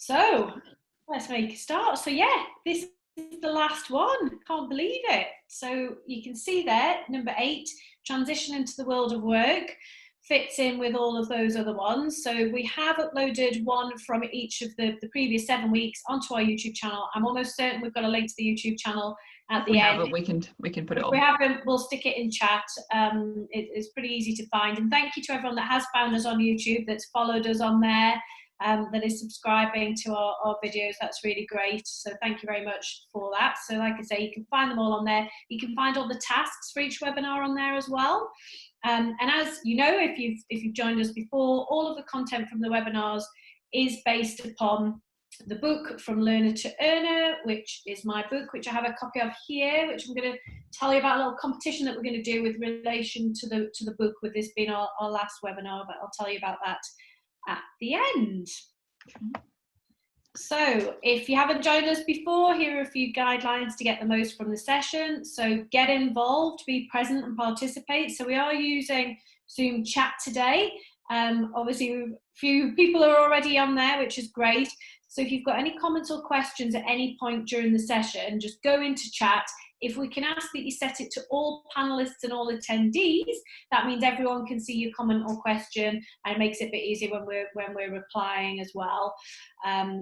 So let's make a start. So yeah, this is the last one. Can't believe it. So you can see there, number 8, transition into the world of work, fits in with all of those other ones. So we have uploaded one from each of the previous 7 weeks onto our YouTube channel. I'm almost certain we've got a link to the YouTube channel at the end. We can put it on. If we haven't, we'll stick it in chat. It's pretty easy to find. And thank you to everyone that has found us on YouTube, that's followed us on there, that is subscribing to our videos. That's really great. So thank you very much for that. So like I say, you can find them all on there. You can find all the tasks for each webinar on there as well. And as you know, if you've joined us before, all of the content from the webinars is based upon the book From Learner to Earner, which is my book, which I have a copy of here, which I'm going to tell you about a little competition that we're going to do with relation to the book, with this being our last webinar, but I'll tell you about that at the end. So if you haven't joined us before, here are a few guidelines to get the most from the session. So get involved, be present and participate. So we are using Zoom chat today. Obviously a few people are already on there, which is great. So if you've got any comments or questions at any point during the session, just go into chat. If we can ask that you set it to all panelists and all attendees, that means everyone can see your comment or question, and it makes it a bit easier when we're replying as well.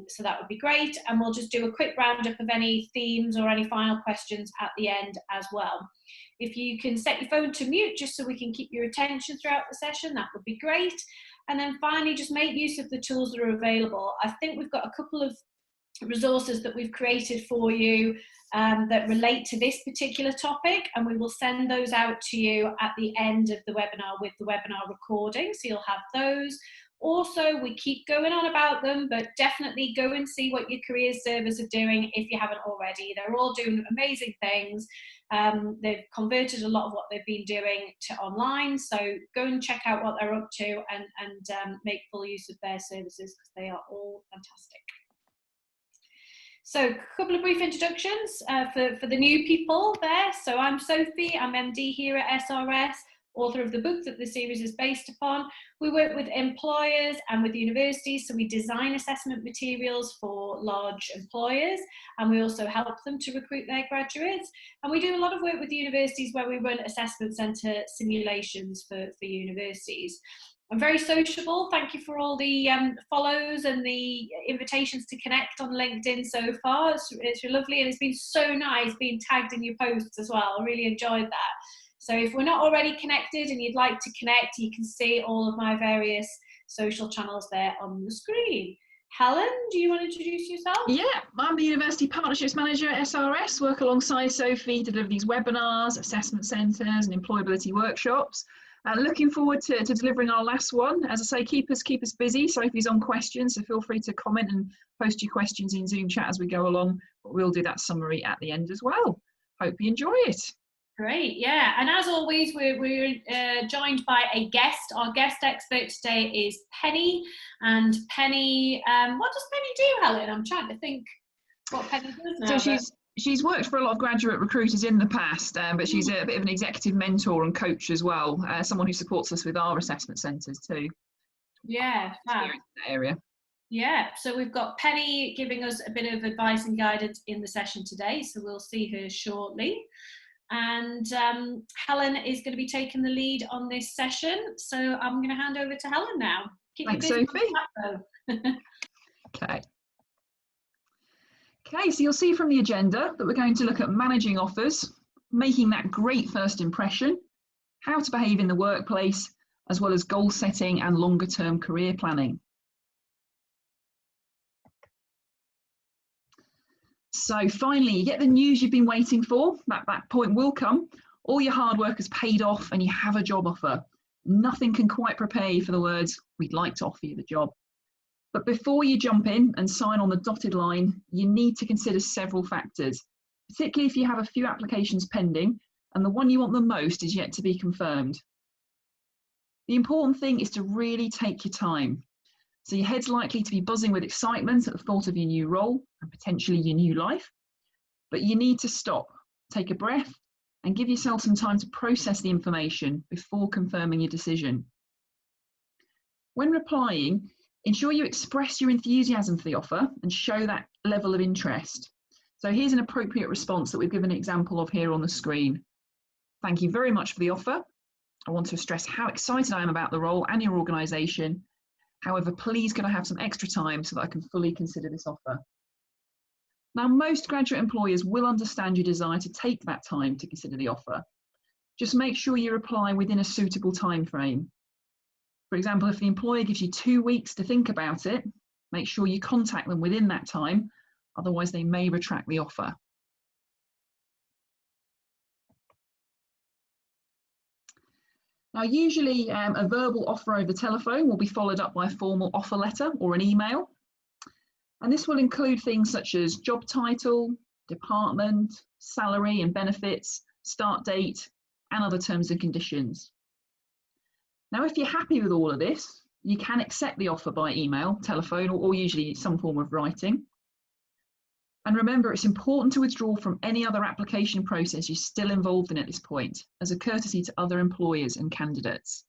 So that would be great. And we'll just do a quick roundup of any themes or any final questions at the end as well. If you can set your phone to mute just so we can keep your attention throughout the session, that would be great. And then finally, just make use of the tools that are available. I think we've got a couple of resources that we've created for you that relate to this particular topic, and we will send those out to you at the end of the webinar with the webinar recording, so you'll have those. Also, we keep going on about them, but definitely go and see what your careers servers are doing if you haven't already. They're all doing amazing things. They've converted a lot of what they've been doing to online, so go and check out what they're up to and make full use of their services, because they are all fantastic. So a couple of brief introductions for the new people there. So I'm Sophie, I'm MD here at SRS, author of the book that the series is based upon. We work with employers and with universities, so we design assessment materials for large employers, and we also help them to recruit their graduates. And we do a lot of work with universities where we run assessment centre simulations for universities. I'm very sociable. Thank you for all the follows and the invitations to connect on LinkedIn so far. It's lovely, and it's been so nice being tagged in your posts as well. I really enjoyed that. So if we're not already connected and you'd like to connect, you can see all of my various social channels there on the screen. Helen, do you want to introduce yourself? Yeah, I'm the University Partnerships Manager at SRS, work alongside Sophie to deliver these webinars, assessment centres and employability workshops. Looking forward to delivering our last one. As I say, keep us busy. Sophie's on questions, so feel free to comment and post your questions in Zoom chat as we go along. But we'll do that summary at the end as well. Hope you enjoy it. Great, yeah. And as always, we're joined by a guest. Our guest expert today is Penny. And Penny, what does Penny do, Helen? I'm trying to think what Penny does now. So she's worked for a lot of graduate recruiters in the past, but she's a bit of an executive mentor and coach as well, someone who supports us with our assessment centres too. Yeah, in that area. Yeah, so we've got Penny giving us a bit of advice and guidance in the session today, so we'll see her shortly. And Helen is going to be taking the lead on this session, so I'm going to hand over to Helen now. Thanks, Sophie. Okay, so you'll see from the agenda that we're going to look at managing offers, making that great first impression, how to behave in the workplace, as well as goal setting and longer term career planning. So finally, you get the news you've been waiting for. That point will come. All your hard work has paid off and you have a job offer. Nothing can quite prepare you for the words, "We'd like to offer you the job." But before you jump in and sign on the dotted line, you need to consider several factors, particularly if you have a few applications pending and the one you want the most is yet to be confirmed. The important thing is to really take your time. So your head's likely to be buzzing with excitement at the thought of your new role and potentially your new life, but you need to stop, take a breath, and give yourself some time to process the information before confirming your decision. When replying, Ensure you express your enthusiasm for the offer and show that level of interest. So here's an appropriate response that we've given an example of here on the screen. Thank you very much for the offer. I want to stress how excited I am about the role and your organisation. However, please could I have some extra time so that I can fully consider this offer? Now, most graduate employers will understand your desire to take that time to consider the offer. Just make sure you reply within a suitable time frame. For example, if the employer gives you 2 weeks to think about it, make sure you contact them within that time, otherwise they may retract the offer. Now, usually a verbal offer over the telephone will be followed up by a formal offer letter or an email. And this will include things such as job title, department, salary and benefits, start date, and other terms and conditions. Now, if you're happy with all of this, you can accept the offer by email, telephone, or usually some form of writing. And remember, it's important to withdraw from any other application process you're still involved in at this point, as a courtesy to other employers and candidates.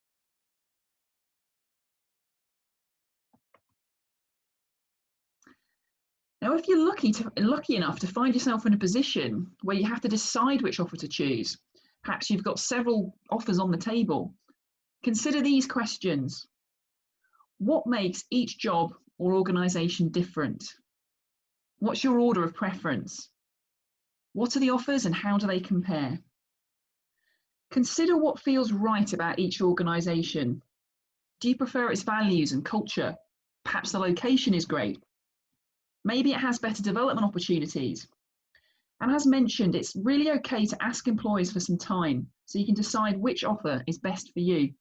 Now, if you're lucky enough to find yourself in a position where you have to decide which offer to choose, perhaps you've got several offers on the table, consider these questions. What makes each job or organisation different? What's your order of preference? What are the offers and how do they compare? Consider what feels right about each organisation. Do you prefer its values and culture? Perhaps the location is great. Maybe it has better development opportunities. And as mentioned, it's really okay to ask employers for some time so you can decide which offer is best for you.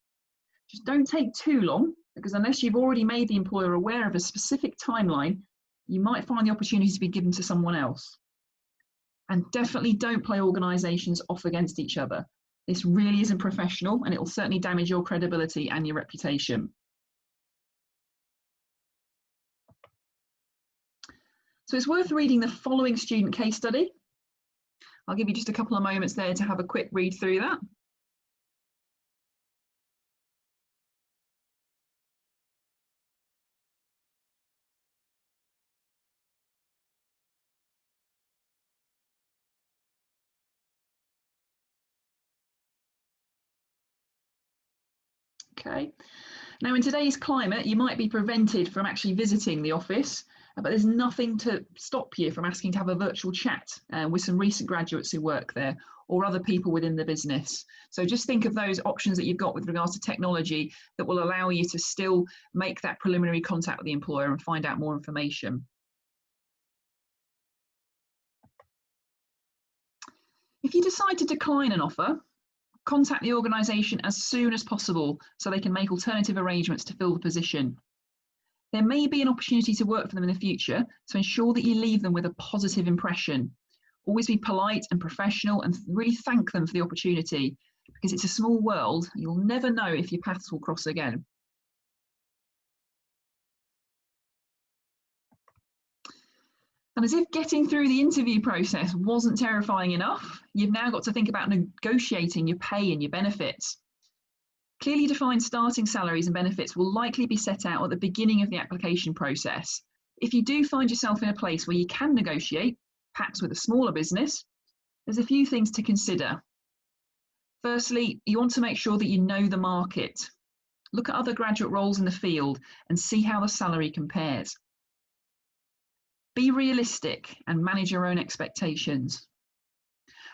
Just don't take too long, because unless you've already made the employer aware of a specific timeline, you might find the opportunity to be given to someone else. And definitely don't play organisations off against each other. This really isn't professional, and it will certainly damage your credibility and your reputation. So it's worth reading the following student case study. I'll give you just a couple of moments there to have a quick read through that. Okay. Now, in today's climate, you might be prevented from actually visiting the office, but there's nothing to stop you from asking to have a virtual chat with some recent graduates who work there or other people within the business. So just think of those options that you've got with regards to technology that will allow you to still make that preliminary contact with the employer and find out more information. If you decide to decline an offer, contact the organisation as soon as possible so they can make alternative arrangements to fill the position. There may be an opportunity to work for them in the future, so ensure that you leave them with a positive impression. Always be polite and professional and really thank them for the opportunity, because it's a small world. You'll never know if your paths will cross again. And as if getting through the interview process wasn't terrifying enough, you've now got to think about negotiating your pay and your benefits. Clearly defined starting salaries and benefits will likely be set out at the beginning of the application process. If you do find yourself in a place where you can negotiate, perhaps with a smaller business, there's a few things to consider. Firstly, you want to make sure that you know the market. Look at other graduate roles in the field and see how the salary compares. Be realistic and manage your own expectations.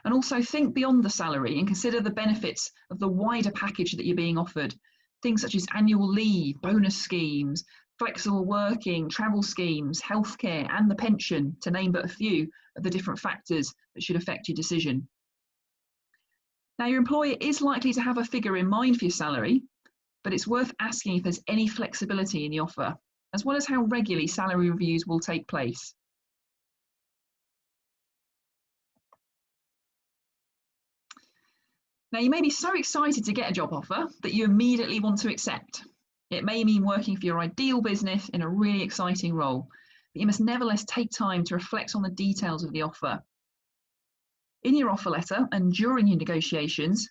And also think beyond the salary and consider the benefits of the wider package that you're being offered. Things such as annual leave, bonus schemes, flexible working, travel schemes, healthcare, and the pension, to name but a few of the different factors that should affect your decision. Now, your employer is likely to have a figure in mind for your salary, but it's worth asking if there's any flexibility in the offer, as well as how regularly salary reviews will take place. Now, you may be so excited to get a job offer that you immediately want to accept. It may mean working for your ideal business in a really exciting role, but you must nevertheless take time to reflect on the details of the offer. In your offer letter and during your negotiations,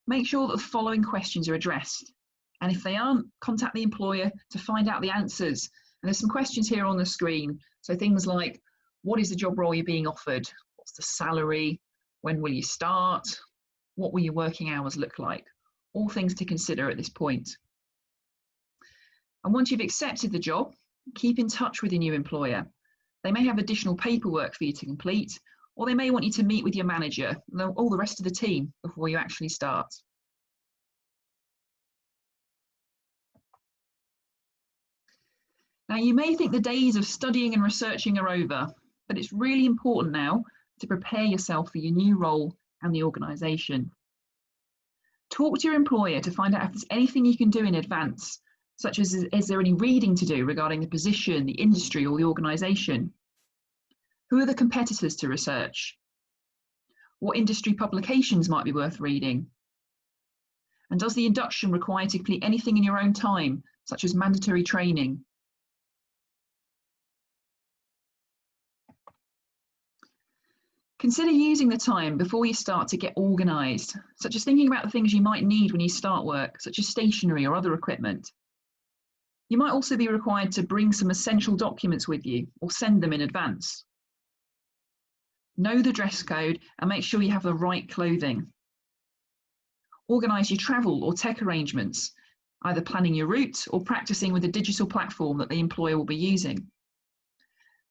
make sure that the following questions are addressed. And if they aren't, contact the employer to find out the answers And there's some questions here on the screen. So things like, what is the job role you're being offered? What's the salary? When will you start? What will your working hours look like? All things to consider at this point. And once you've accepted the job, keep in touch with your new employer. They may have additional paperwork for you to complete, or they may want you to meet with your manager and all the rest of the team before you actually start. Now, you may think the days of studying and researching are over, but it's really important now to prepare yourself for your new role and the organisation. Talk to your employer to find out if there's anything you can do in advance, such as is there any reading to do regarding the position, the industry or the organisation? Who are the competitors to research? What industry publications might be worth reading? And does the induction require you to complete anything in your own time, such as mandatory training? Consider using the time before you start to get organised, such as thinking about the things you might need when you start work, such as stationery or other equipment. You might also be required to bring some essential documents with you or send them in advance. Know the dress code and make sure you have the right clothing. Organise your travel or tech arrangements, either planning your route or practicing with a digital platform that the employer will be using.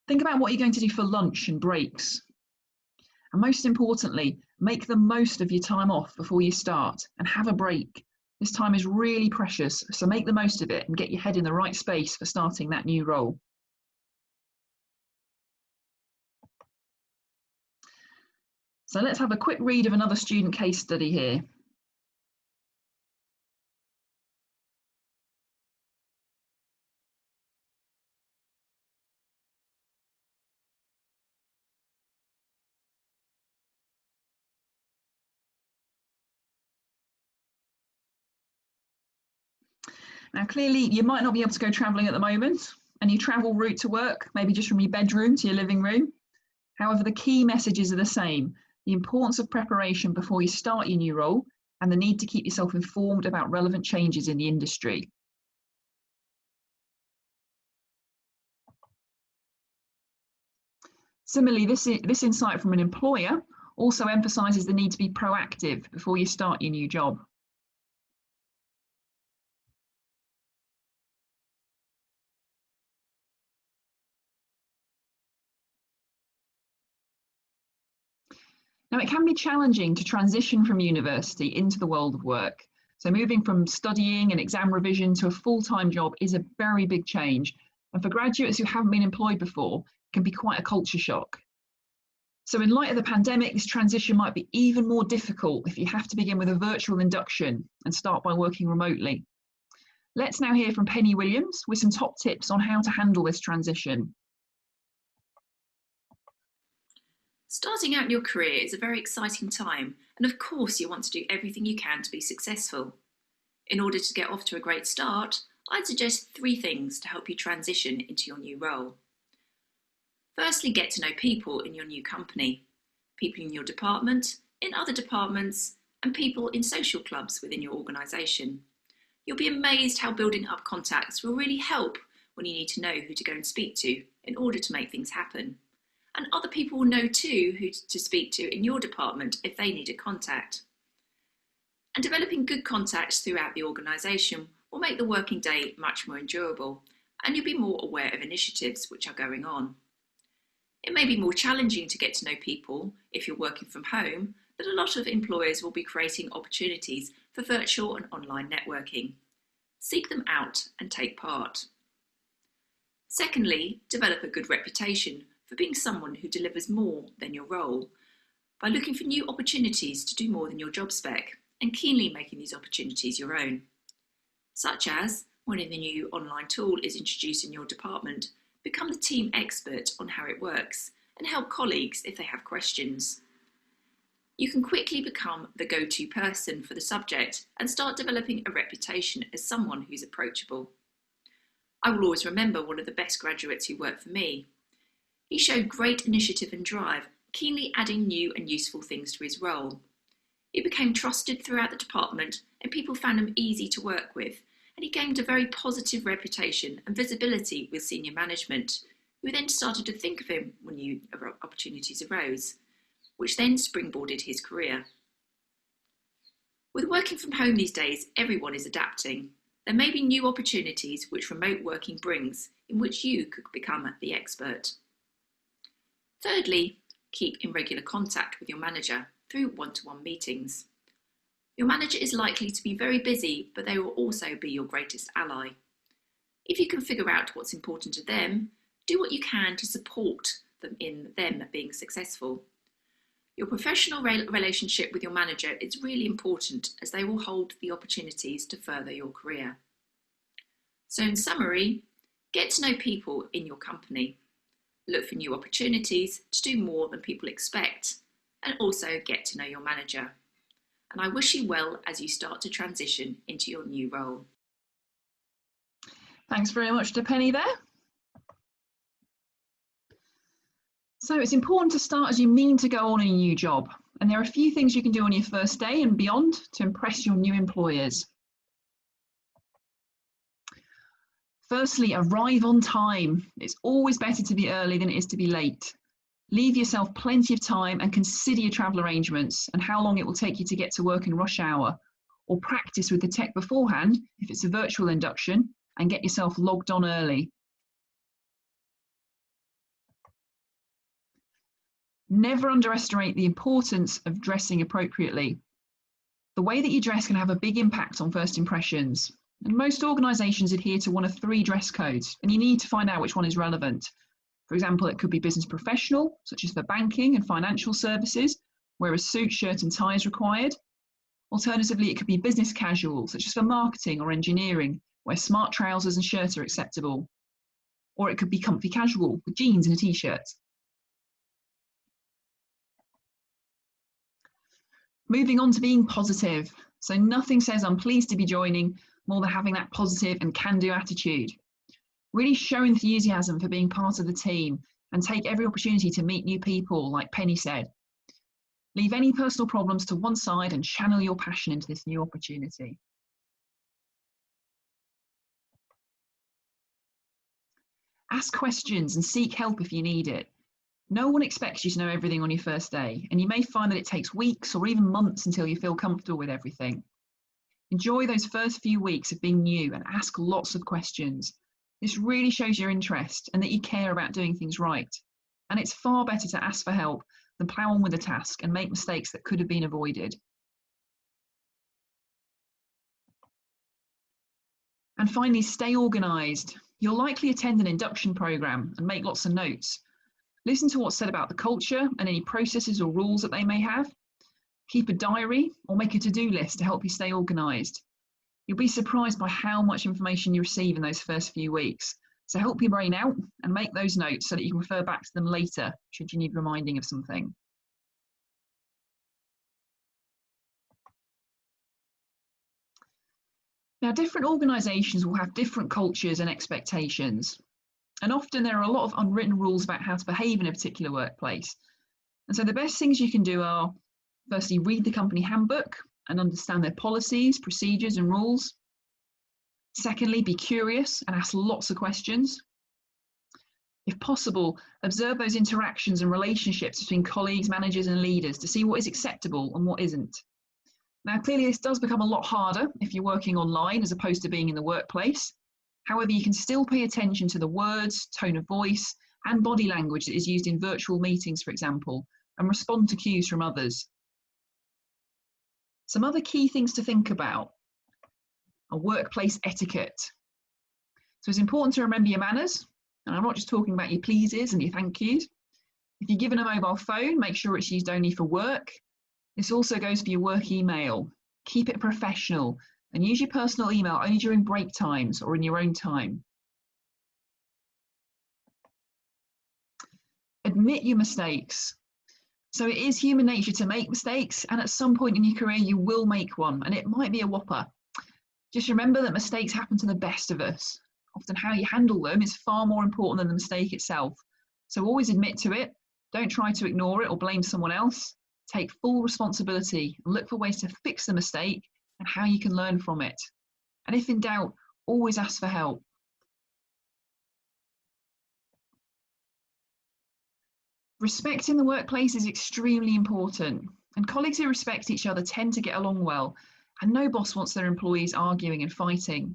Think about what you're going to do for lunch and breaks. And most importantly, make the most of your time off before you start and have a break. This time is really precious, so make the most of it and get your head in the right space for starting that new role. So let's have a quick read of another student case study here. Now, clearly, you might not be able to go travelling at the moment, and your travel route to work, maybe just from your bedroom to your living room. However, the key messages are the same: the importance of preparation before you start your new role, and the need to keep yourself informed about relevant changes in the industry. Similarly, this insight from an employer also emphasises the need to be proactive before you start your new job. Now, it can be challenging to transition from university into the world of work. So moving from studying and exam revision to a full-time job is a very big change. And for graduates who haven't been employed before, it can be quite a culture shock. So in light of the pandemic, this transition might be even more difficult if you have to begin with a virtual induction and start by working remotely. Let's now hear from Penny Williams with some top tips on how to handle this transition. Starting out in your career is a very exciting time, and of course you want to do everything you can to be successful. In order to get off to a great start, I'd suggest 3 things to help you transition into your new role. Firstly, get to know people in your new company, people in your department, in other departments, and people in social clubs within your organisation. You'll be amazed how building up contacts will really help when you need to know who to go and speak to in order to make things happen. And other people will know too who to speak to in your department if they need a contact. And developing good contacts throughout the organisation will make the working day much more endurable, and you'll be more aware of initiatives which are going on. It may be more challenging to get to know people if you're working from home, but a lot of employers will be creating opportunities for virtual and online networking. Seek them out and take part. Secondly, develop a good reputation for being someone who delivers more than your role by looking for new opportunities to do more than your job spec and keenly making these opportunities your own. Such as, when a new online tool is introduced in your department, become the team expert on how it works and help colleagues if they have questions. You can quickly become the go-to person for the subject and start developing a reputation as someone who's approachable. I will always remember one of the best graduates who worked for me. He showed great initiative and drive, keenly adding new and useful things to his role. He became trusted throughout the department and people found him easy to work with, and he gained a very positive reputation and visibility with senior management, who then started to think of him when new opportunities arose, which then springboarded his career. With working from home these days, everyone is adapting. There may be new opportunities which remote working brings, in which you could become the expert. Thirdly, keep in regular contact with your manager through one-to-one meetings. Your manager is likely to be very busy, but they will also be your greatest ally. If you can figure out what's important to them, do what you can to support them in them being successful. Your professional relationship with your manager is really important, as they will hold the opportunities to further your career. So in summary, get to know people in your company. Look for new opportunities to do more than people expect, and also get to know your manager. And I wish you well as you start to transition into your new role. Thanks very much to Penny there. So it's important to start as you mean to go on in a new job. And there are a few things you can do on your first day and beyond to impress your new employers. Firstly, arrive on time. It's always better to be early than it is to be late. Leave yourself plenty of time and consider your travel arrangements and how long it will take you to get to work in rush hour, or practice with the tech beforehand if it's a virtual induction, and get yourself logged on early. Never underestimate the importance of dressing appropriately. The way that you dress can have a big impact on first impressions, and most organisations adhere to one of 3 dress codes, and you need to find out which one is relevant. For example, it could be business professional, such as for banking and financial services, where a suit, shirt and tie is required. Alternatively, it could be business casual, such as for marketing or engineering, where smart trousers and shirts are acceptable. Or it could be comfy casual, with jeans and a t-shirt. Moving on to being positive. So nothing says I'm pleased to be joining more than having that positive and can-do attitude. Really show enthusiasm for being part of the team and take every opportunity to meet new people, like Penny said. Leave any personal problems to one side and channel your passion into this new opportunity. Ask questions and seek help if you need it. No one expects you to know everything on your first day, and you may find that it takes weeks or even months until you feel comfortable with everything. Enjoy those first few weeks of being new and ask lots of questions. This really shows your interest and that you care about doing things right. And it's far better to ask for help than plough on with a task and make mistakes that could have been avoided. And finally, stay organised. You'll likely attend an induction programme and make lots of notes. Listen to what's said about the culture and any processes or rules that they may have. Keep a diary or make a to-do list to help you stay organised. You'll be surprised by how much information you receive in those first few weeks. So help your brain out and make those notes so that you can refer back to them later should you need reminding of something. Now, different organisations will have different cultures and expectations. And often there are a lot of unwritten rules about how to behave in a particular workplace. And so the best things you can do are, firstly, read the company handbook and understand their policies, procedures and rules. Secondly, be curious and ask lots of questions. If possible, observe those interactions and relationships between colleagues, managers and leaders to see what is acceptable and what isn't. Now, clearly this does become a lot harder if you're working online as opposed to being in the workplace. However, you can still pay attention to the words, tone of voice and body language that is used in virtual meetings, for example, and respond to cues from others. Some other key things to think about are workplace etiquette. So it's important to remember your manners, and I'm not just talking about your pleases and your thank yous. If you're given a mobile phone, make sure it's used only for work. This also goes for your work email. Keep it professional and use your personal email only during break times or in your own time. Admit your mistakes. So it is human nature to make mistakes, and at some point in your career you will make one, and it might be a whopper. Just remember that mistakes happen to the best of us. Often how you handle them is far more important than the mistake itself. So always admit to it, don't try to ignore it or blame someone else. Take full responsibility and look for ways to fix the mistake and how you can learn from it. And if in doubt, Always ask for help. Respect in the workplace is extremely important, and colleagues who respect each other tend to get along well, and no boss wants their employees arguing and fighting.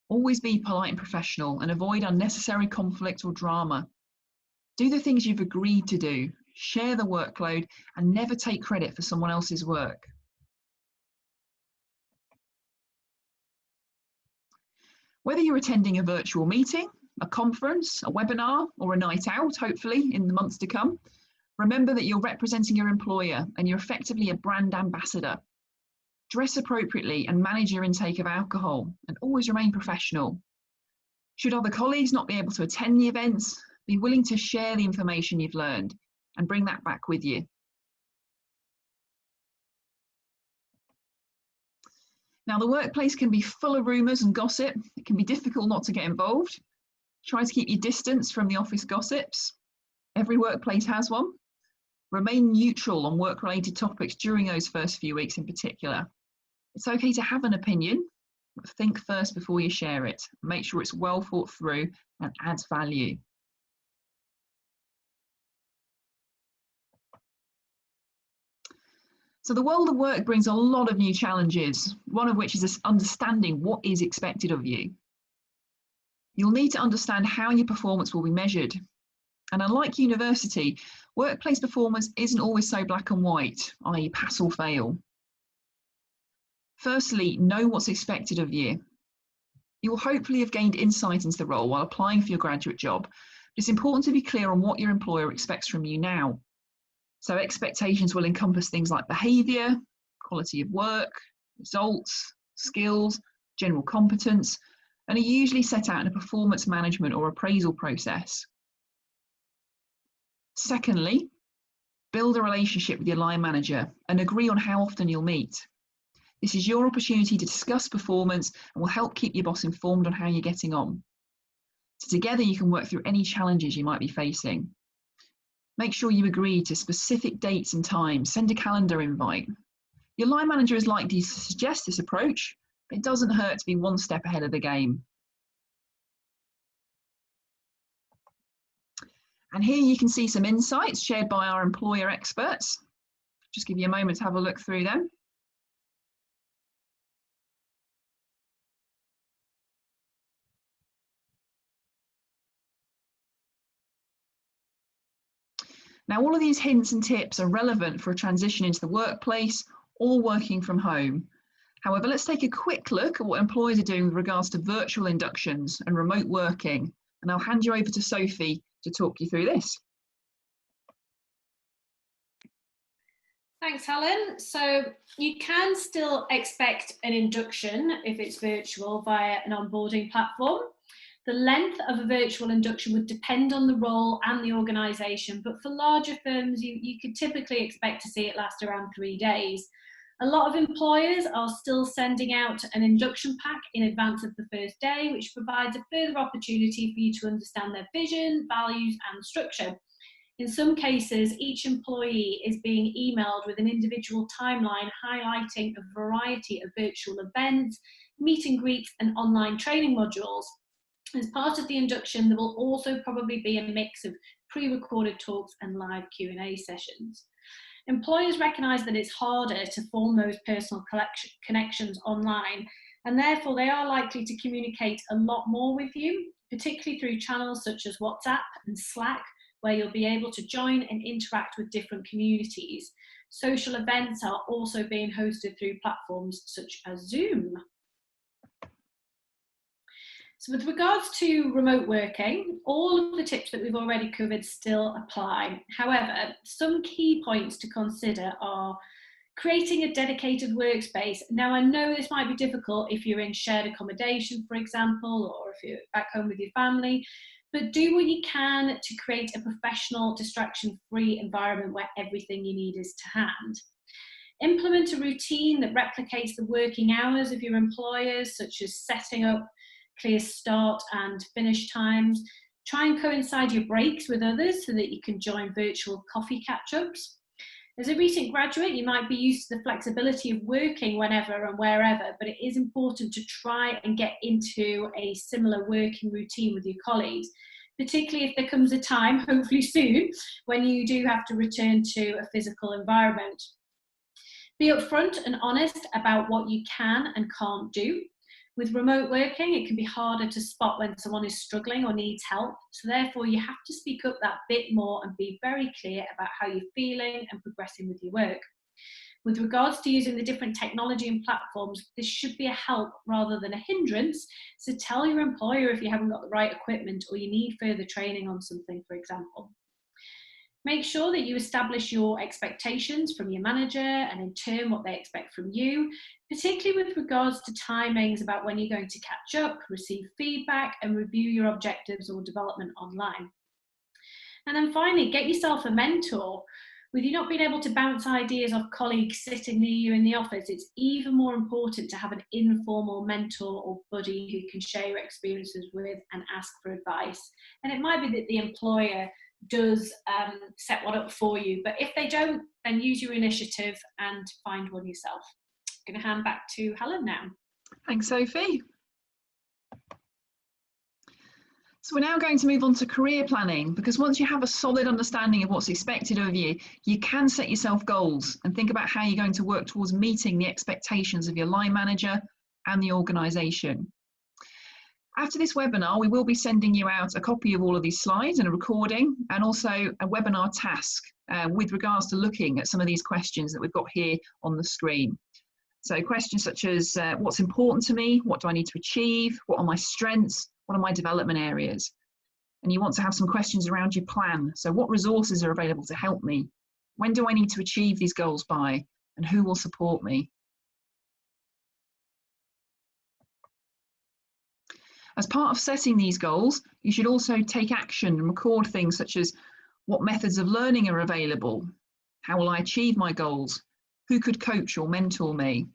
Always be polite and professional and avoid unnecessary conflict or drama. Do the things you've agreed to do, share the workload, and never take credit for someone else's work. Whether you're attending a virtual meeting, a conference, a webinar, or a night out, hopefully in the months to come, remember that you're representing your employer and you're effectively a brand ambassador. Dress appropriately and manage your intake of alcohol, and always remain professional. Should other colleagues not be able to attend the events, be willing to share the information you've learned and bring that back with you. Now, the workplace can be full of rumours and gossip. It can be difficult not to get involved. Try to keep your distance from the office gossips. Every workplace has one. Remain neutral on work-related topics during those first few weeks in particular. It's okay to have an opinion, but think first before you share it. Make sure it's well thought through and adds value. So the world of work brings a lot of new challenges, one of which is this understanding what is expected of you. You'll need to understand how your performance will be measured. And unlike university, workplace performance isn't always so black and white, i.e. pass or fail. Firstly, know what's expected of you. You will hopefully have gained insight into the role while applying for your graduate job. It's important to be clear on what your employer expects from you now. So expectations will encompass things like behaviour, quality of work, results, skills, general competence, and are usually set out in a performance management or appraisal process. Secondly, build a relationship with your line manager and agree on how often you'll meet. This is your opportunity to discuss performance and will help keep your boss informed on how you're getting on. So together you can work through any challenges you might be facing. Make sure you agree to specific dates and times. Send a calendar invite. Your line manager is likely to suggest this approach, but it doesn't hurt to be one step ahead of the game. And here you can see some insights shared by our employer experts. Just give you a moment to have a look through them. Now, all of these hints and tips are relevant for a transition into the workplace or working from home. However, let's take a quick look at what employers are doing with regards to virtual inductions and remote working. And I'll hand you over to Sophie to talk you through this. Thanks, Helen. So you can still expect an induction if it's virtual via an onboarding platform. The length of a virtual induction would depend on the role and the organisation, but for larger firms, you could typically expect to see it last around 3 days. A lot of employers are still sending out an induction pack in advance of the first day, which provides a further opportunity for you to understand their vision, values, and structure. In some cases, each employee is being emailed with an individual timeline highlighting a variety of virtual events, meet and greets, and online training modules. As part of the induction, there will also probably be a mix of pre-recorded talks and live Q&A sessions. Employers recognise that it's harder to form those personal connections online, and therefore they are likely to communicate a lot more with you, particularly through channels such as WhatsApp and Slack, where you'll be able to join and interact with different communities. Social events are also being hosted through platforms such as Zoom. So with regards to remote working, all of the tips that we've already covered still apply. However, some key points to consider are creating a dedicated workspace. Now, I know this might be difficult if you're in shared accommodation, for example, or if you're back home with your family, but do what you can to create a professional, distraction-free environment where everything you need is to hand. Implement a routine that replicates the working hours of your employers, such as setting up clear start and finish times. Try and coincide your breaks with others so that you can join virtual coffee catch-ups. As a recent graduate, you might be used to the flexibility of working whenever and wherever, but it is important to try and get into a similar working routine with your colleagues, particularly if there comes a time, hopefully soon, when you do have to return to a physical environment. Be upfront and honest about what you can and can't do. With remote working, it can be harder to spot when someone is struggling or needs help. So therefore, you have to speak up that bit more and be very clear about how you're feeling and progressing with your work. With regards to using the different technology and platforms, this should be a help rather than a hindrance. So tell your employer if you haven't got the right equipment or you need further training on something, for example. Make sure that you establish your expectations from your manager and in turn what they expect from you, particularly with regards to timings about when you're going to catch up, receive feedback and review your objectives or development online. And then finally, get yourself a mentor. With you not being able to bounce ideas off colleagues sitting near you in the office, it's even more important to have an informal mentor or buddy who can share your experiences with and ask for advice. And it might be that the employer does set one up for you, but if they don't, then use your initiative and find one yourself. I'm going to hand back to Helen now. Thanks, Sophie. So we're now going to move on to career planning, because once you have a solid understanding of what's expected of you, you can set yourself goals and think about how you're going to work towards meeting the expectations of your line manager and the organisation. After this webinar, we will be sending you out a copy of all of these slides and a recording, and also a webinar task with regards to looking at some of these questions that we've got here on the screen. So questions such as what's important to me, what do I need to achieve, what are my strengths, what are my development areas? And you want to have some questions around your plan. So what resources are available to help me? When do I need to achieve these goals by? And who will support me? As part of setting these goals, you should also take action and record things such as what methods of learning are available, how will I achieve my goals, who could coach or mentor me.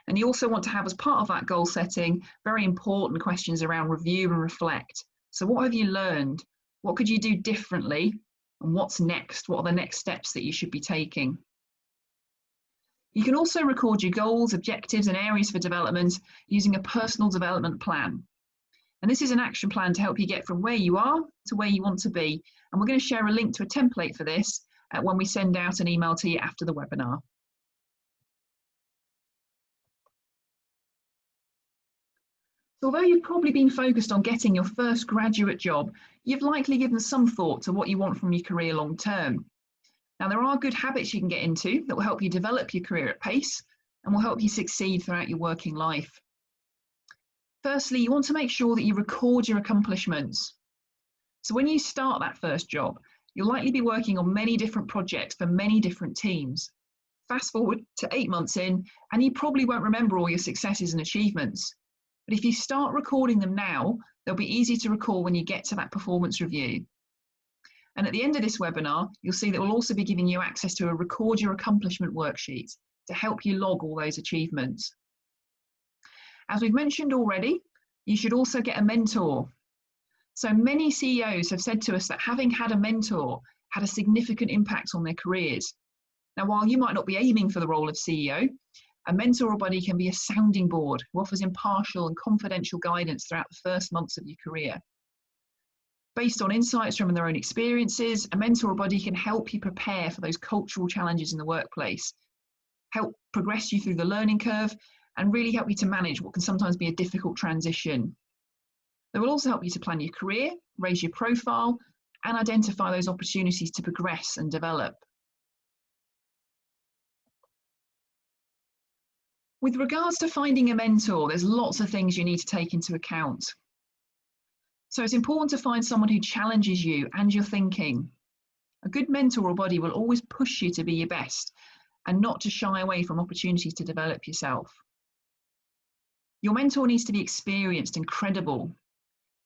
And you also want to have, as part of that goal setting, very important questions around review and reflect. So what have you learned? What could you do differently? And what's next? What are the next steps that you should be taking? You can also record your goals, objectives and areas for development using a personal development plan. And this is an action plan to help you get from where you are to where you want to be. And we're going to share a link to a template for this when we send out an email to you after the webinar. So although you've probably been focused on getting your first graduate job, you've likely given some thought to what you want from your career long term. Now, there are good habits you can get into that will help you develop your career at pace and will help you succeed throughout your working life. Firstly, you want to make sure that you record your accomplishments. So when you start that first job, you'll likely be working on many different projects for many different teams. Fast forward to 8 months in, and you probably won't remember all your successes and achievements. But if you start recording them now, they'll be easy to recall when you get to that performance review. And at the end of this webinar, you'll see that we'll also be giving you access to a record your accomplishment worksheet to help you log all those achievements. As we've mentioned already, you should also get a mentor. So many CEOs have said to us that having had a mentor had a significant impact on their careers. Now, while you might not be aiming for the role of CEO, a mentor or buddy can be a sounding board who offers impartial and confidential guidance throughout the first months of your career. Based on insights from their own experiences, a mentor or buddy can help you prepare for those cultural challenges in the workplace, help progress you through the learning curve, and really help you to manage what can sometimes be a difficult transition. They will also help you to plan your career, raise your profile, and identify those opportunities to progress and develop. With regards to finding a mentor, there's lots of things you need to take into account. So it's important to find someone who challenges you and your thinking. A good mentor or buddy will always push you to be your best and not to shy away from opportunities to develop yourself. Your mentor needs to be experienced and credible.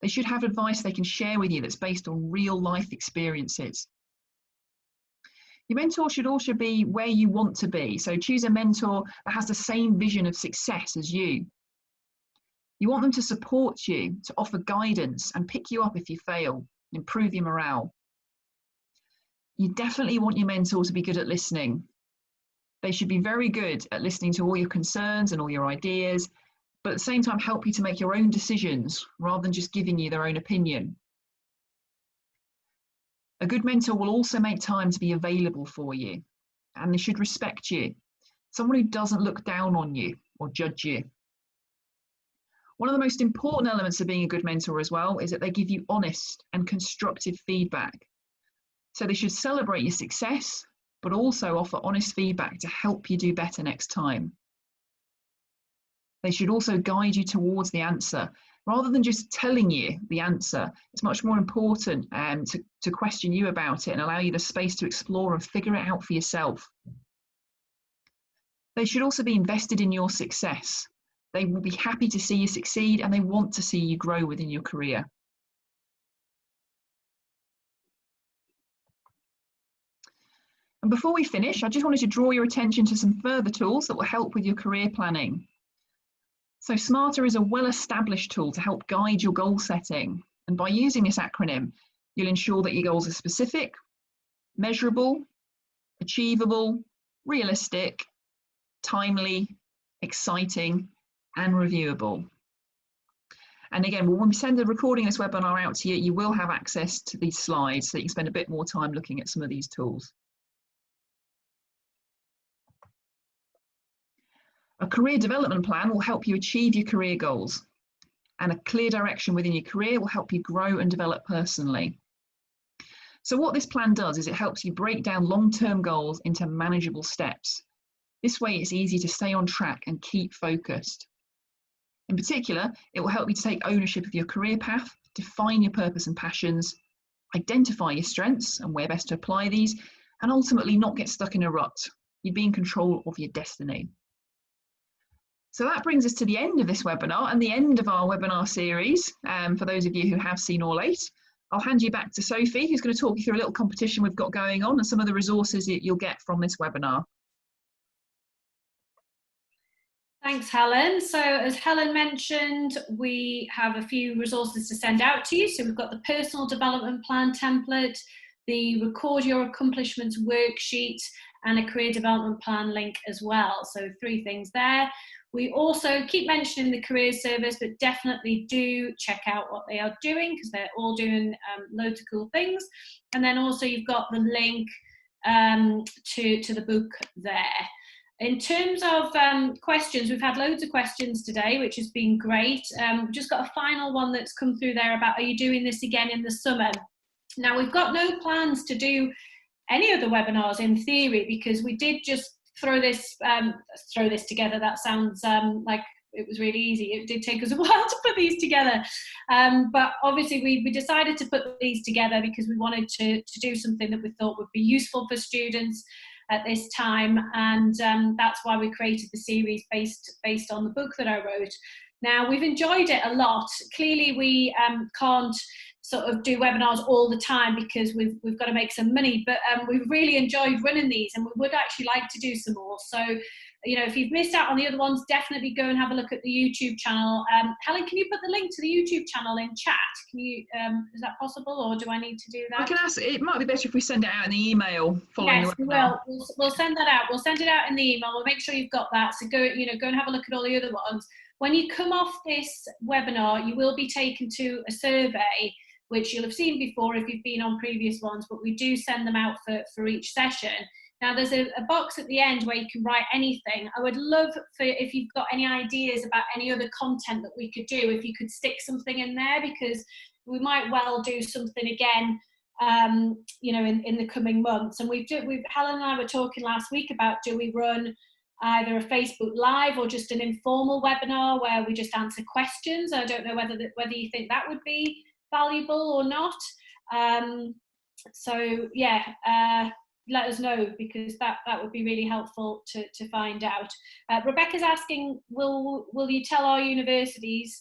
They should have advice they can share with you that's based on real life experiences. Your mentor should also be where you want to be. So choose a mentor that has the same vision of success as you. You want them to support you, to offer guidance and pick you up if you fail, improve your morale. You definitely want your mentor to be good at listening. They should be very good at listening to all your concerns and all your ideas, but at the same time help you to make your own decisions rather than just giving you their own opinion. A good mentor will also make time to be available for you, and they should respect you. Someone who doesn't look down on you or judge you. One of the most important elements of being a good mentor as well is that they give you honest and constructive feedback. So they should celebrate your success, but also offer honest feedback to help you do better next time. They should also guide you towards the answer. Rather than just telling you the answer, it's much more important to question you about it and allow you the space to explore and figure it out for yourself. They should also be invested in your success. They will be happy to see you succeed and they want to see you grow within your career. And before we finish, I just wanted to draw your attention to some further tools that will help with your career planning. So SMARTER is a well-established tool to help guide your goal setting. And by using this acronym, you'll ensure that your goals are specific, measurable, achievable, realistic, timely, exciting, and reviewable. And again, when we send the recording of this webinar out to you, you will have access to these slides so you can spend a bit more time looking at some of these tools. A career development plan will help you achieve your career goals, and a clear direction within your career will help you grow and develop personally. So what this plan does is it helps you break down long-term goals into manageable steps. This way it's easy to stay on track and keep focused. In particular, it will help you to take ownership of your career path, define your purpose and passions, identify your strengths and where best to apply these, and ultimately not get stuck in a rut. You'd be in control of your destiny. So that brings us to the end of this webinar and the end of our webinar series. For those of you who have seen all 8, I'll hand you back to Sophie, who's going to talk you through a little competition we've got going on and some of the resources that you'll get from this webinar. Thanks, Helen. So as Helen mentioned, we have a few resources to send out to you. So we've got the personal development plan template, the record your accomplishments worksheet, and a career development plan link as well. So 3 things there. We also keep mentioning the career service, but definitely do check out what they are doing because they're all doing loads of cool things. And then also you've got the link to the book there. In terms of questions, we've had loads of questions today, which has been great. We've just got a final one that's come through there about, are you doing this again in the summer? Now, we've got no plans to do any other webinars in theory because we did just throw this together. That sounds like it was really easy. It did take us a while to put these together. But obviously we decided to put these together because we wanted to do something that we thought would be useful for students at this time. And that's why we created the series based on the book that I wrote. Now, we've enjoyed it a lot. Clearly, we can't sort of do webinars all the time because we've got to make some money, but we've really enjoyed running these and we would actually like to do some more. So, you know, if you've missed out on the other ones, definitely go and have a look at the YouTube channel. Helen, can you put the link to the YouTube channel in chat? Can you, is that possible, or do I need to do that? I can ask, it might be better if we send it out in the email following the webinar. Yes, we'll send that out. We'll send it out in the email. We'll make sure you've got that. So go and have a look at all the other ones. When you come off this webinar, you will be taken to a survey, which you'll have seen before if you've been on previous ones, but we do send them out for each session. Now, there's a box at the end where you can write anything. I would love if you've got any ideas about any other content that we could do, if you could stick something in there, because we might well do something again, you know, in the coming months. And Helen and I were talking last week about, do we run either a Facebook Live or just an informal webinar where we just answer questions? I don't know whether you think that would be valuable or not. So yeah, let us know, because that would be really helpful to find out. Rebecca's asking, will you tell our universities?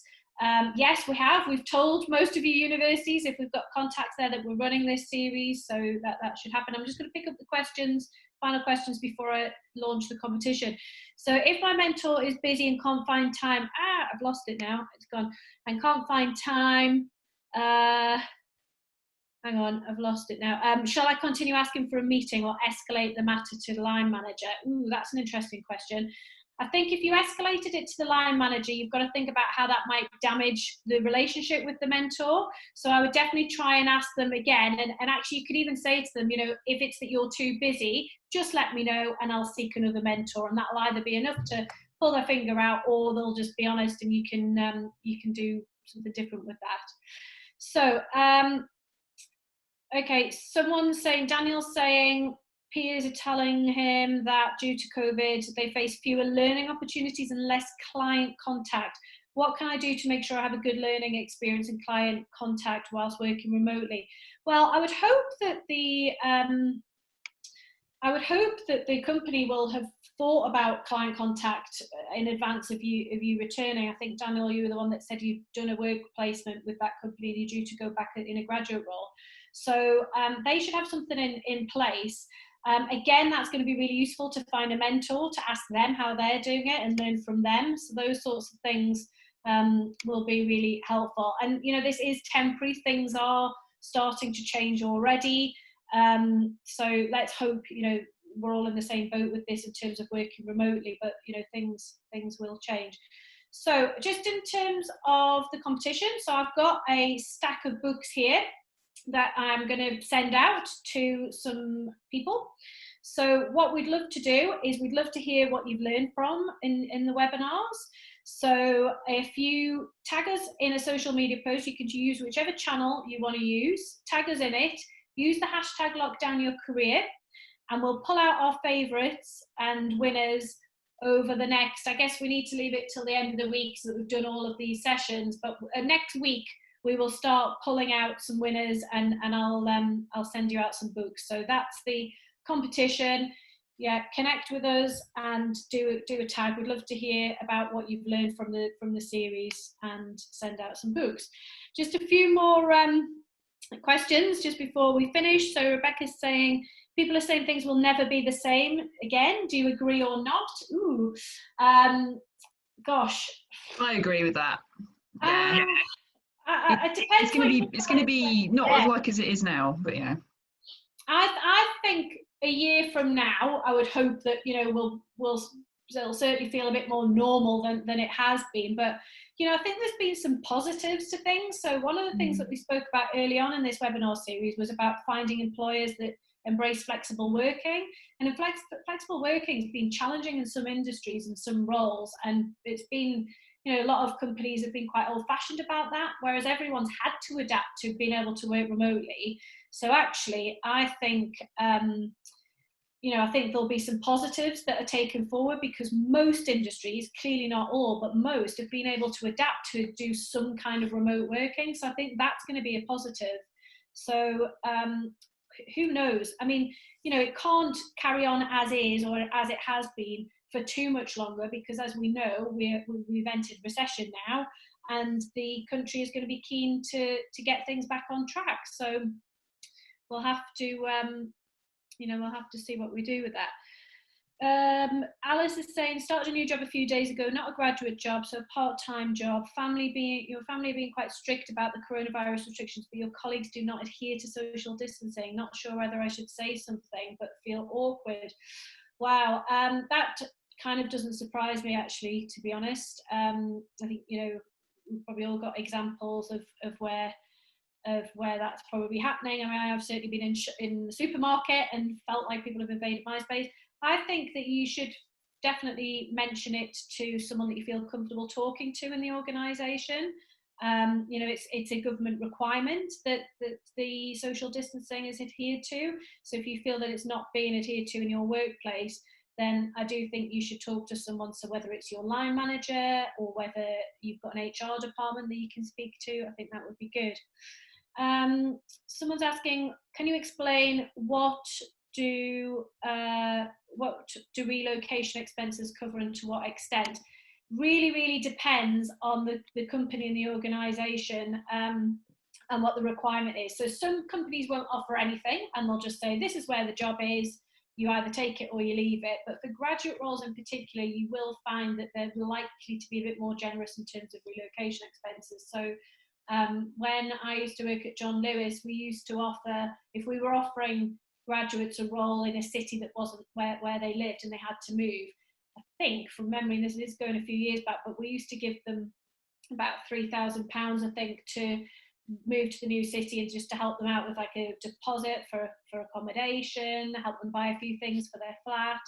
Yes, we have. We've told most of your universities, if we've got contacts there, that we're running this series, so that should happen. I'm just going to pick up the final questions before I launch the competition. So if my mentor is busy and can't find time, I've lost it now, it's gone, and can't find time, Hang on, I've lost it now. Shall I continue asking for a meeting or escalate the matter to the line manager? Ooh, that's an interesting question. I think if you escalated it to the line manager, you've got to think about how that might damage the relationship with the mentor. So I would definitely try and ask them again. And actually, you could even say to them, you know, if it's that you're too busy, just let me know and I'll seek another mentor. And that'll either be enough to pull their finger out, or they'll just be honest and you can do something different with that. So, okay, Daniel's saying, peers are telling him that due to COVID, they face fewer learning opportunities and less client contact. What can I do to make sure I have a good learning experience and client contact whilst working remotely? Well, I would hope that the company will have thought about client contact in advance of you returning. I think, Daniel, you were the one that said you've done a work placement with that company and you're due to go back in a graduate role. So they should have something in place. Again, that's going to be really useful to find a mentor, to ask them how they're doing it and learn from them. So those sorts of things will be really helpful. And, you know, this is temporary. Things are starting to change already. So let's hope, you know, we're all in the same boat with this in terms of working remotely, but, you know, things will change. So just in terms of the competition, so I've got a stack of books here that I'm going to send out to some people. So what we'd love to do is we'd love to hear what you've learned from in the webinars. So if you tag us in a social media post, you can use whichever channel you want to use, tag us in it, use the hashtag #LockdownYourCareer, and we'll pull out our favourites and winners over the next, I guess we need to leave it till the end of the week so that we've done all of these sessions, but next week we will start pulling out some winners and I'll send you out some books. So that's the competition. Yeah, connect with us and do a tag. We'd love to hear about what you've learned from the series and send out some books. Just a few more questions just before we finish. So Rebecca's saying, people are saying things will never be the same again. Do you agree or not? Ooh, gosh. I agree with that. Yeah. It depends. It's going to be not as like as it is now, but yeah. I think a year from now, I would hope that, you know, it'll certainly feel a bit more normal than it has been. But, you know, I think there's been some positives to things. So one of the things that we spoke about early on in this webinar series was about finding employers that embrace flexible working. And flexible working has been challenging in some industries and some roles. And it's been, you know, a lot of companies have been quite old-fashioned about that, whereas everyone's had to adapt to being able to work remotely. So actually, I think, you know, I think there'll be some positives that are taken forward because most industries, clearly not all, but most have been able to adapt to do some kind of remote working. So I think that's going to be a positive. So who knows? I mean, you know, it can't carry on as is or as it has been for too much longer because, as we know, we've entered recession now and the country is going to be keen to get things back on track. So we'll have to, you know, we'll have to see what we do with that. Alice is saying, started a new job a few days ago, not a graduate job, so a part-time job. Your family being quite strict about the coronavirus restrictions, but your colleagues do not adhere to social distancing. Not sure whether I should say something, but feel awkward. Wow, that kind of doesn't surprise me, actually, to be honest. I think, you know, we've probably all got examples of where that's probably happening. I mean, I have certainly been in the supermarket and felt like people have invaded my space. I think that you should definitely mention it to someone that you feel comfortable talking to in the organisation. You know, it's a government requirement that the social distancing is adhered to. So if you feel that it's not being adhered to in your workplace, then I do think you should talk to someone. So whether it's your line manager or whether you've got an HR department that you can speak to, I think that would be good. Someone's asking, can you explain what do relocation expenses cover and to what extent? Really depends on the company and the organisation and what the requirement is. So some companies won't offer anything and they'll just say, this is where the job is, you either take it or you leave it. But for graduate roles in particular, you will find that they're likely to be a bit more generous in terms of relocation expenses. So When I used to work at John Lewis, we used to offer, if we were offering graduates a role in a city that wasn't where they lived and they had to move, I think from memory, this is going a few years back, but we used to give them about £3,000, I think, to move to the new city and just to help them out with like a deposit for accommodation, help them buy a few things for their flat.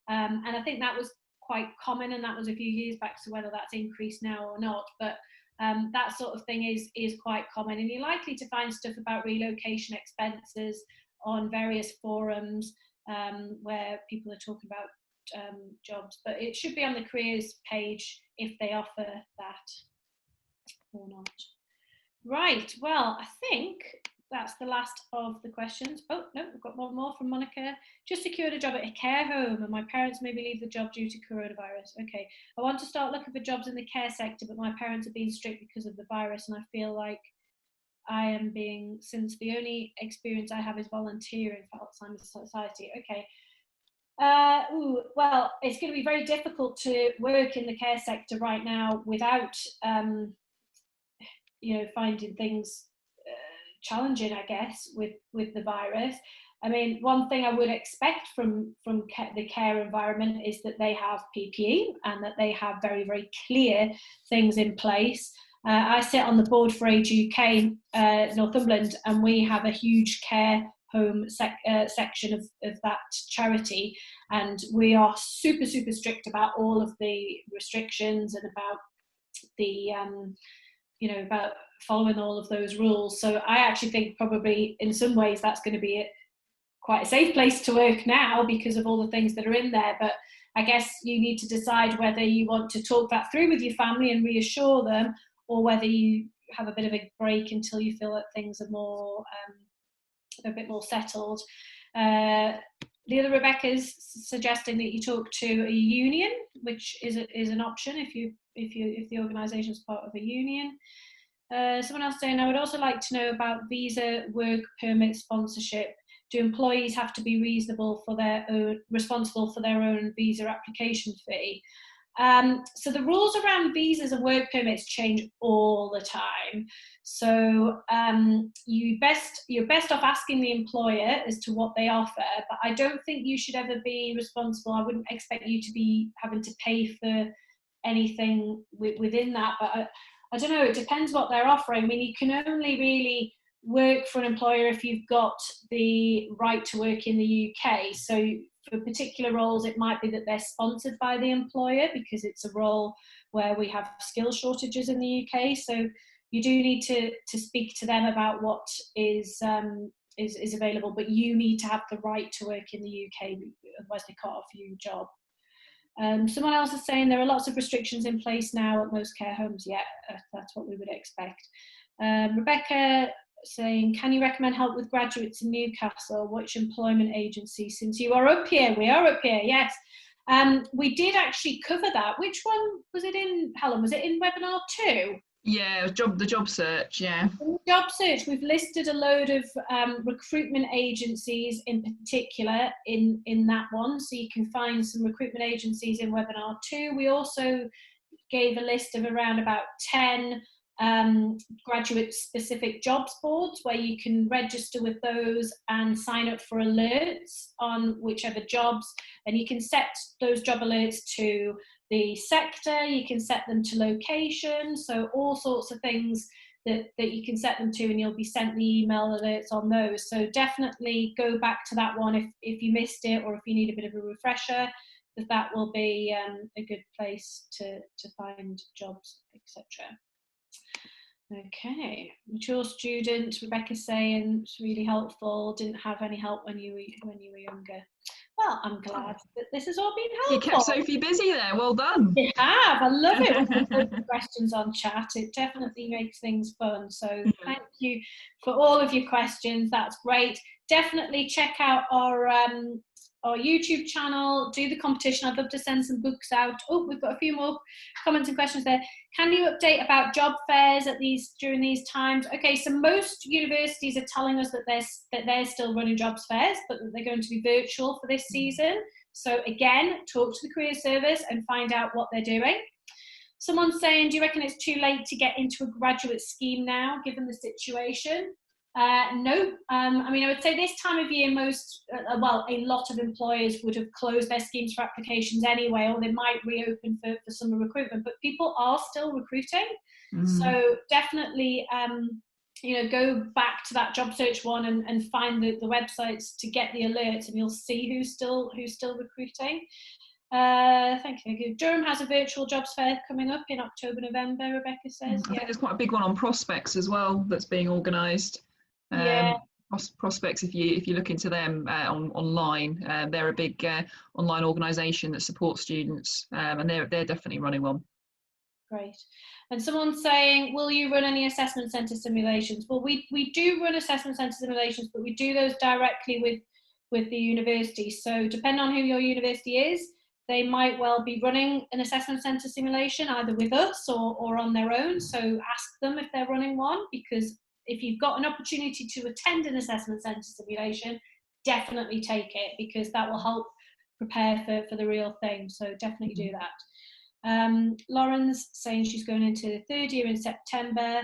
And I think that was quite common, and that was a few years back, so whether that's increased now or not, but that sort of thing is quite common. And you're likely to find stuff about relocation expenses on various forums where people are talking about jobs, but it should be on the careers page if they offer that or not. Right, well, I think that's the last of the questions. Oh, no, we've got one more from Monica. Just secured a job at a care home and my parents maybe leave the job due to coronavirus. Okay, I want to start looking for jobs in the care sector, but my parents are being strict because of the virus, and I feel like I am being, since the only experience I have is volunteering for Alzheimer's Society. Okay. Well, it's going to be very difficult to work in the care sector right now without finding things challenging, I guess, with the virus. I mean, one thing I would expect from the care environment is that they have PPE and that they have very, very clear things in place. I sit on the board for Age UK Northumberland, and we have a huge care home section of that charity, and we are super, super strict about all of the restrictions and about the about following all of those rules. So I actually think probably in some ways that's going to be quite a safe place to work now because of all the things that are in there. But I guess you need to decide whether you want to talk that through with your family and reassure them, or whether you have a bit of a break until you feel that things are more a bit more settled. The other Rebecca's suggesting that you talk to a union, which is an option if the organisation is part of a union. Someone else saying, I would also like to know about visa, work permit, sponsorship. Do employees have to be responsible for their own visa application fee? So the rules around visas and work permits change all the time. So you're best off asking the employer as to what they offer, but I don't think you should ever be responsible. I wouldn't expect you to be having to pay for anything within that, but I don't know, it depends what they're offering. I mean, you can only really work for an employer if you've got the right to work in the UK. So for particular roles, it might be that they're sponsored by the employer because it's a role where we have skill shortages in the UK. So you do need to speak to them about what is available, but you need to have the right to work in the UK, otherwise they can't offer you a job. Someone else is saying there are lots of restrictions in place now at most care homes. Yeah, that's what we would expect. Rebecca saying, can you recommend help with graduates in Newcastle? Which employment agency? Since you are up here, we are up here, yes. We did actually cover that. Which one was it in, Helen? Was it in webinar 2? Yeah, the job search, yeah. In the job search, we've listed a load of recruitment agencies in particular in that one. So you can find some recruitment agencies in webinar 2. We also gave a list of around about 10 graduate specific jobs boards where you can register with those and sign up for alerts on whichever jobs, and you can set those job alerts to the sector, you can set them to location, so all sorts of things that you can set them to, and you'll be sent the email alerts on those. So definitely go back to that one if you missed it, or if you need a bit of a refresher, because that will be a good place to find jobs, etc. Okay, mature student, Rebecca's saying it's really helpful, didn't have any help when you were younger. Well, I'm glad that this has all been helpful. You kept Sophie busy there, well done. You have, I love it when we put questions on chat, it definitely makes things fun. So thank you for all of your questions, that's great. Definitely check out our YouTube channel, do the competition. I'd love to send some books out. Oh, we've got a few more comments and questions there. Can you update about job fairs during these times? Okay, so most universities are telling us that they're still running jobs fairs, but that they're going to be virtual for this season. So again, talk to the career service and find out what they're doing. Someone's saying, do you reckon it's too late to get into a graduate scheme now, given the situation? No. I mean, I would say this time of year, a lot of employers would have closed their schemes for applications anyway, or they might reopen for summer recruitment, but people are still recruiting. So definitely, go back to that job search one and find the websites to get the alerts, and you'll see who's still recruiting. Thank you. Durham has a virtual jobs fair coming up in October, November, Rebecca says. I think there's quite a big one on prospects as well that's being organised. Prospects, if you look into them online, they're a big online organisation that supports students, and they're definitely running one. Great. And someone's saying, will you run any assessment centre simulations? Well, we do run assessment centre simulations, but we do those directly with the university. So depending on who your university is, they might well be running an assessment centre simulation either with us or on their own. So ask them if they're running one, because if you've got an opportunity to attend an assessment centre simulation, definitely take it, because that will help prepare for the real thing. So definitely do that. Lauren's saying she's going into third year in September,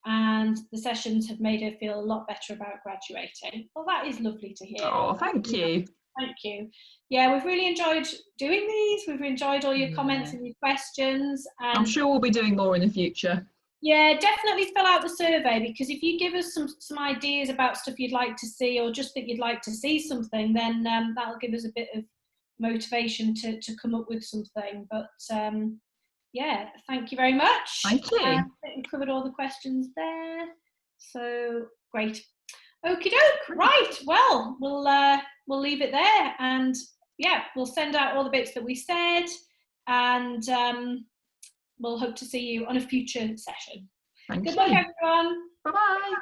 and the sessions have made her feel a lot better about graduating. Well, that is lovely to hear. Oh, thank you. Thank you. Yeah, we've really enjoyed doing these. We've enjoyed all your comments and your questions. And I'm sure we'll be doing more in the future. Yeah, definitely fill out the survey, because if you give us some ideas about stuff you'd like to see, or just that you'd like to see something, then that'll give us a bit of motivation to come up with something. But yeah, thank you very much. Thank you. I think we covered all the questions there. So great. Okie doke. Right. Well, we'll leave it there, and yeah, we'll send out all the bits that we said, and we'll hope to see you on a future session. Thank you. Good luck, everyone. Bye-bye.